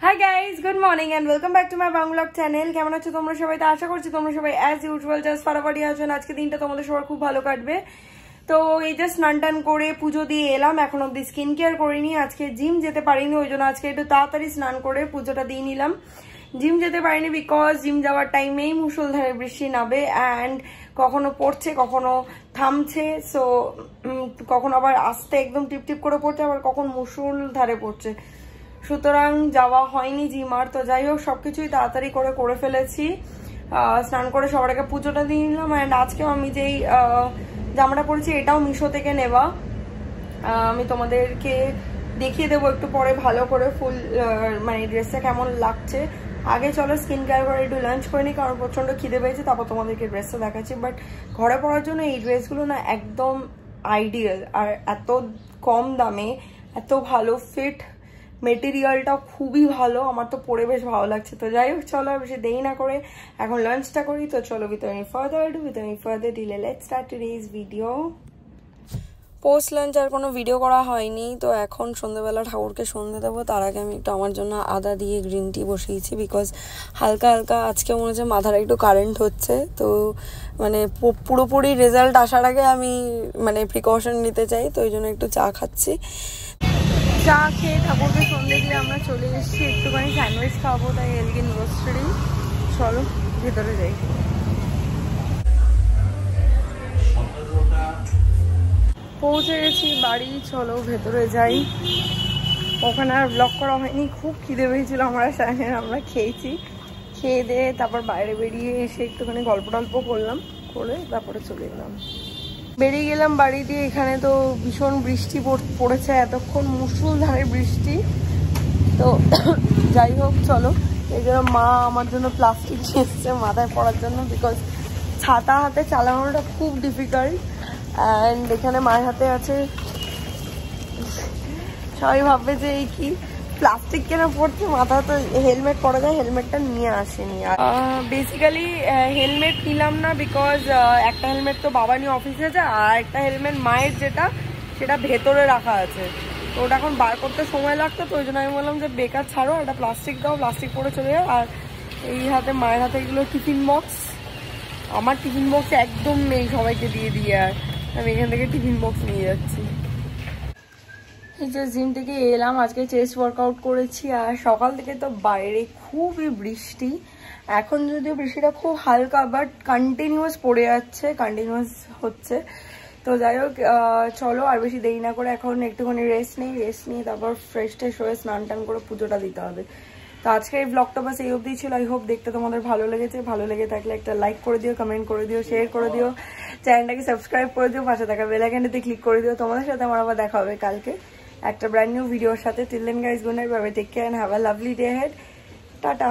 High guys, good morning and welcome back to my Bangla channel. কেমন আছো তোমরা সবাই? তো আশা করছি তোমরা সবাই অ্যাজ ইউজুয়াল জাস্ট ফাটাফাটি আছো। আজকে দিনটা তোমাদের সবার খুব ভালো কাটবে। তো এই যে স্নান টান করে পুজো দিয়ে এলাম, এখন অব্দি স্কিন কেয়ার করিনি। আজকে জিম যেতে পারিনি, ওই জন্য আজকে একটু তাড়াতাড়ি স্নান করে পুজোটা দিয়ে নিলাম। জিম যেতে পারিনি বিকজ জিম যাওয়ার টাইমেই মুষলধারে বৃষ্টি নামবে অ্যান্ড কখনো পড়ছে কখনো থামছে, সো কখনো আবার আস্তে একদম টিপটিপ করে পড়ছে, আবার কখন মুষলধারে পড়ছে, সুতরাং যাওয়া হয়নি জিম আর। তো যাই হোক, সবকিছুই তাড়াতাড়ি করে ফেলেছি। স্নান করে সবার আগে পুজোটা দিয়ে নিলাম। অ্যান্ড আজকেও আমি যেই জামাটা পরেছি এটাও মিশো থেকে নেওয়া। আমি তোমাদেরকে দেখিয়ে দেবো একটু পরে ভালো করে ফুল মানে ড্রেসটা কেমন লাগছে। আগে চলো স্কিন কেয়ার করে একটু লাঞ্চ করে নিই, কারণ প্রচন্ড খিদে পেয়েছে, তারপর তোমাদেরকে ড্রেসটা দেখাচ্ছি। বাট ঘরে পরার জন্য এই ড্রেসগুলো না একদম আইডিয়াল, আর এত কম দামে এত ভালো ফিট, মেটেরিয়ালটাও খুবই ভালো, আমার তো পরে বেশ ভালো লাগছে। তো যাই হোক, চলো বেশি দেরি না করে এখন লাঞ্চটা করি। তো চলো without any further delay let's start today's video. Post lunch আর কোনো ভিডিও করা হয়নি, তো এখন সন্ধ্যেবেলা ঠাকুরকে সন্ধ্যে দেবো। তার আগে আমি একটু আমার জন্য আদা দিয়ে গ্রিন টি বসিয়েছি, বিকজ হালকা হালকা আজকে মনে হচ্ছে মাথার একটু কারেন্ট হচ্ছে। তো মানে পুরোপুরি রেজাল্ট আসার আগে আমি মানে প্রিকশন নিতে চাই, তো ওই জন্য একটু চা খাচ্ছি। চা খেয়ে ঠাকুরকে সন্ধ্যে দিয়ে আমরা চলে এসেছি, একটুখানি স্যান্ডউইচ খাবো, তাই এলগিন গ্রোসারি। চলো ভেতরে যাই। পৌঁছে গেছি বাড়ি, চলো ভেতরে যাই। ওখানে আর ব্লগ করা হয়নি, খুব খিদে পেয়েছিল। আমরা খেয়েছি, খেয়ে দিয়ে তারপর বাইরে বেরিয়ে এসে একটুখানি গল্প টল্প করলাম, করে তারপরে চলে এলাম। বেরিয়ে গেলাম বাড়ি দিয়ে। এখানে তো ভীষণ বৃষ্টি পড়েছে এতক্ষণ, মুষলধারে বৃষ্টি। তো যাই হোক, চলো। এই জন্য মা আমার জন্য প্লাস্টিক নিয়ে এসছে মাথায় পড়ার জন্য, বিকজ ছাতা হাতে চালানোটা খুব ডিফিকাল্ট। অ্যান্ড এখানে মায়ের হাতে আছে, সবাই ভাববে যে এই কি প্লাস্টিক কেন পড়ছে, মাথা তো হেলমেট পরা যায়, হেলমেটটা নিয়ে আসেনি। আর বেসিক্যালি হেলমেট নিলাম না বিকজ একটা হেলমেট তো বাবা নিয়ে অফিসে যায়, আর একটা হেলমেট মায়ের সেটা ভেতরে রাখা আছে, তো ওটা এখন বার করতে সময় লাগতো। তো ওই জন্য আমি বললাম যে বেকার ছাড়ো, একটা প্লাস্টিক দাও, প্লাস্টিক পরে চলে যাও। আর এই হাতে মায়ের হাতে এগুলো টিফিন বক্স, আমার টিফিন বক্স একদম নেই, সবাইকে দিয়ে দিয়ে আর আমি এখান থেকে টিফিন বক্স নিয়ে যাচ্ছি। এই যে জিম থেকে এলাম, আজকে চেস্ট ওয়ার্কআউট করেছি। আর সকাল থেকে তো বাইরে খুবই বৃষ্টি, এখন যদিও বৃষ্টিটা খুব হালকা, বাট কন্টিনিউয়াস পড়ে যাচ্ছে, কন্টিনিউয়াস হচ্ছে। তো যাই হোক, চলো আর বেশি দেরি না করে এখন একটুখানি রেস্ট নিয়ে তারপর ফ্রেশ ট্রেশ হয়ে স্নান টান করে পুজোটা দিতে হবে। তো আজকে এই ব্লগটা বাস এই অবধি ছিল। আই হোপ দেখতে তোমাদের ভালো লেগেছে। ভালো লেগে থাকলে একটা লাইক করে দিও, কমেন্ট করে দিও, শেয়ার করে দিও, চ্যানেলটাকে সাবস্ক্রাইব করে দিও, পাশে থাকা বেল আইকনটাতে ক্লিক করে দিও। তোমাদের সাথে আমার আবার দেখা হবে কালকে একটা ব্র্যান্ড নিউ ভিডিওর সাথে। Till then guys, good night, bye bye, take care and have a lovely day ahead, tata.